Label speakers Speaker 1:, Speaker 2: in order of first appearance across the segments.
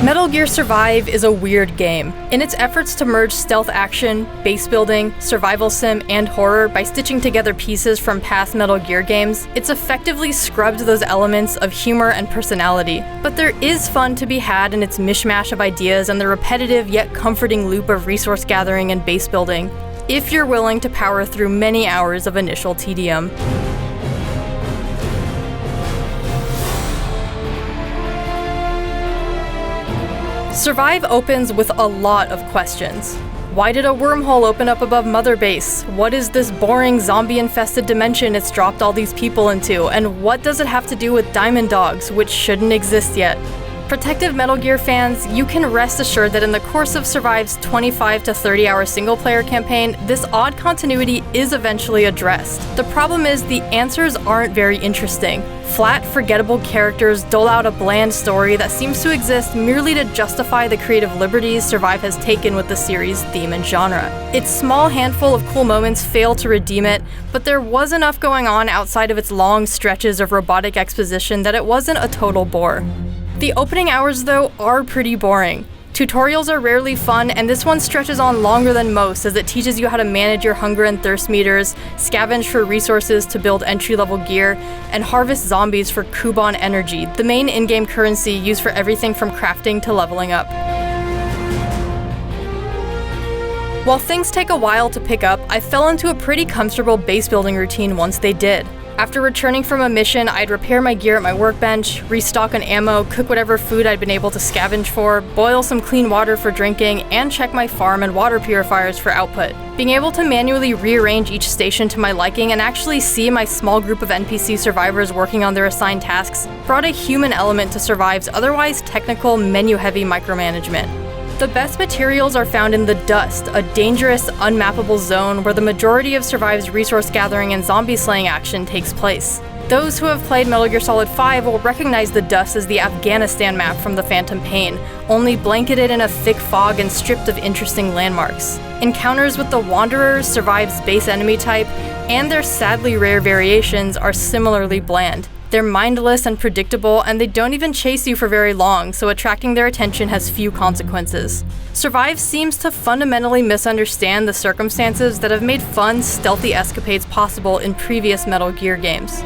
Speaker 1: Metal Gear Survive is a weird game. In its efforts to merge stealth action, base building, survival sim, and horror by stitching together pieces from past Metal Gear games, it's effectively scrubbed those elements of humor and personality. But there is fun to be had in its mishmash of ideas and the repetitive yet comforting loop of resource gathering and base building, if you're willing to power through many hours of initial tedium. Survive opens with a lot of questions. Why did a wormhole open up above Mother Base? What is this boring zombie-infested dimension it's dropped all these people into? And what does it have to do with diamond dogs, which shouldn't exist yet? Protective Metal Gear fans, you can rest assured that in the course of Survive's 25 to 30-hour single-player campaign, this odd continuity is eventually addressed. The problem is the answers aren't very interesting. Flat, forgettable characters dole out a bland story that seems to exist merely to justify the creative liberties Survive has taken with the series' theme and genre. Its small handful of cool moments fail to redeem it, but there was enough going on outside of its long stretches of robotic exposition that it wasn't a total bore. The opening hours, though, are pretty boring. Tutorials are rarely fun, and this one stretches on longer than most as it teaches you how to manage your hunger and thirst meters, scavenge for resources to build entry-level gear, and harvest zombies for Kuban energy, the main in-game currency used for everything from crafting to leveling up. While things take a while to pick up, I fell into a pretty comfortable base building routine once they did. After returning from a mission, I'd repair my gear at my workbench, restock on ammo, cook whatever food I'd been able to scavenge for, boil some clean water for drinking, and check my farm and water purifiers for output. Being able to manually rearrange each station to my liking and actually see my small group of NPC survivors working on their assigned tasks brought a human element to Survive's otherwise technical, menu-heavy micromanagement. The best materials are found in the Dust, a dangerous, unmappable zone where the majority of Survive's resource gathering and zombie slaying action takes place. Those who have played Metal Gear Solid 5 will recognize the Dust as the Afghanistan map from the Phantom Pain, only blanketed in a thick fog and stripped of interesting landmarks. Encounters with the Wanderers, Survive's base enemy type, and their sadly rare variations are similarly bland. They're mindless and predictable, and they don't even chase you for very long, so attracting their attention has few consequences. Survive seems to fundamentally misunderstand the circumstances that have made fun, stealthy escapades possible in previous Metal Gear games.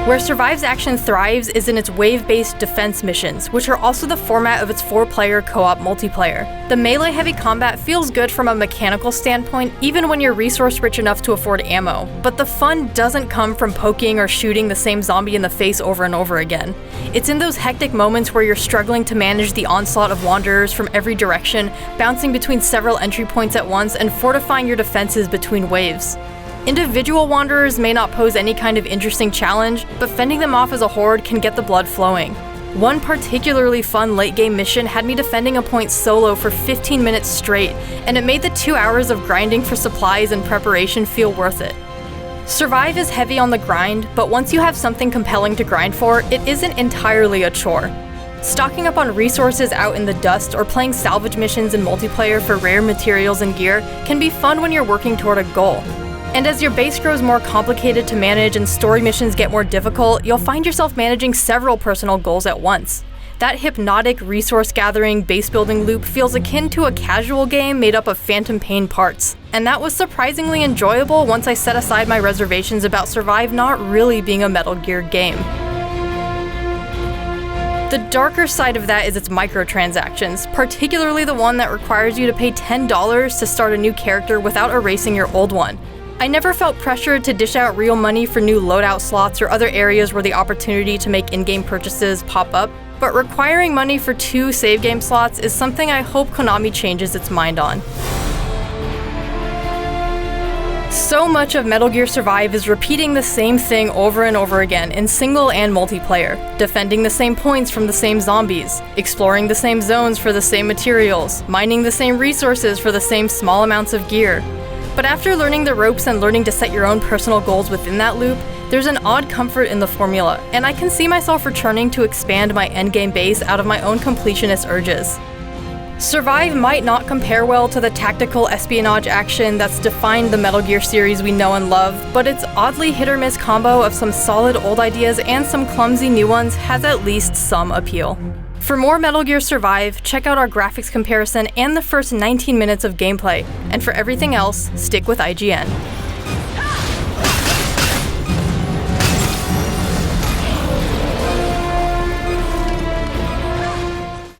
Speaker 1: Where Survive's action thrives is in its wave-based defense missions, which are also the format of its 4-player co-op multiplayer. The melee-heavy combat feels good from a mechanical standpoint, even when you're resource-rich enough to afford ammo, but the fun doesn't come from poking or shooting the same zombie in the face over and over again. It's in those hectic moments where you're struggling to manage the onslaught of wanderers from every direction, bouncing between several entry points at once, and fortifying your defenses between waves. Individual wanderers may not pose any kind of interesting challenge, but fending them off as a horde can get the blood flowing. One particularly fun late-game mission had me defending a point solo for 15 minutes straight, and it made the 2 hours of grinding for supplies and preparation feel worth it. Survive is heavy on the grind, but once you have something compelling to grind for, it isn't entirely a chore. Stocking up on resources out in the Dust or playing salvage missions in multiplayer for rare materials and gear can be fun when you're working toward a goal. And as your base grows more complicated to manage and story missions get more difficult, you'll find yourself managing several personal goals at once. That hypnotic resource-gathering, base-building loop feels akin to a casual game made up of Phantom Pain parts. And that was surprisingly enjoyable once I set aside my reservations about Survive not really being a Metal Gear game. The darker side of that is its microtransactions, particularly the one that requires you to pay $10 to start a new character without erasing your old one. I never felt pressured to dish out real money for new loadout slots or other areas where the opportunity to make in-game purchases pop up, but requiring money for 2 save game slots is something I hope Konami changes its mind on. So much of Metal Gear Survive is repeating the same thing over and over again in single and multiplayer, defending the same points from the same zombies, exploring the same zones for the same materials, mining the same resources for the same small amounts of gear. But after learning the ropes and learning to set your own personal goals within that loop, there's an odd comfort in the formula, and I can see myself returning to expand my endgame base out of my own completionist urges. Survive might not compare well to the tactical espionage action that's defined the Metal Gear series we know and love, but its oddly hit-or-miss combo of some solid old ideas and some clumsy new ones has at least some appeal. For more Metal Gear Survive, check out our graphics comparison and the first 19 minutes of gameplay, and for everything else, stick with IGN.